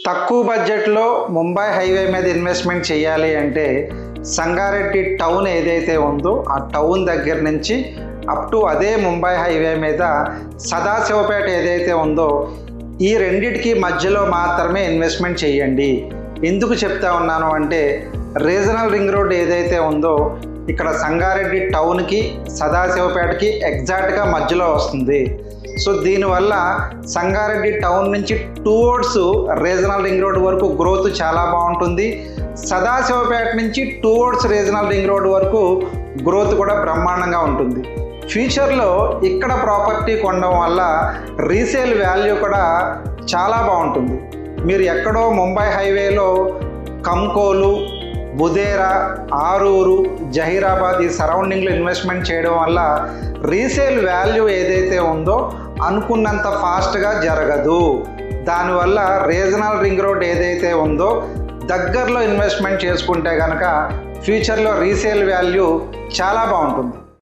తక్కువ బడ్జెట్లో ముంబై హైవే మీద ఇన్వెస్ట్మెంట్ చేయాలి అంటే సంగారెడ్డి టౌన్ ఏదైతే ఉందో ఆ టౌన్ దగ్గర నుంచి అప్ టు అదే ముంబై హైవే మీద సదాశివపేట ఏదైతే ఉందో ఈ రెండిటికి మధ్యలో మాత్రమే ఇన్వెస్ట్మెంట్ చేయండి. ఎందుకు చెప్తా ఉన్నాను అంటే రీజనల్ రింగ్ రోడ్ ఏదైతే ఉందో ఇక్కడ సంగారెడ్డి టౌన్కి సదాశివపేటకి ఎగ్జాక్ట్గా మధ్యలో వస్తుంది. సో దీనివల్ల సంగారెడ్డి టౌన్ నుంచి టువర్డ్స్ రీజనల్ రింగ్ రోడ్ వరకు గ్రోత్ చాలా బాగుంటుంది. సదాశివపేట నుంచి టువర్డ్స్ రీజనల్ రింగ్ రోడ్ వరకు గ్రోత్ కూడా బ్రహ్మాండంగా ఉంటుంది. ఫ్యూచర్లో ఇక్కడ ప్రాపర్టీ కొనడం వల్ల రీసేల్ వాల్యూ కూడా చాలా బాగుంటుంది. మీరు ఎక్కడో ముంబై హైవేలో కంకోలు, బుదేరా, ఆరూరు, జహీరాబాద్ ఈ సరౌండింగ్లో ఇన్వెస్ట్మెంట్ చేయడం వల్ల రీసేల్ వాల్యూ ఏదైతే ఉందో అనుకున్నంత ఫాస్ట్గా జరగదు. దానివల్ల రీజనల్ రింగ్ రోడ్ ఏదైతే ఉందో దగ్గరలో ఇన్వెస్ట్మెంట్ చేసుకుంటే కనుక ఫ్యూచర్లో రీసేల్ వాల్యూ చాలా బాగుంటుంది.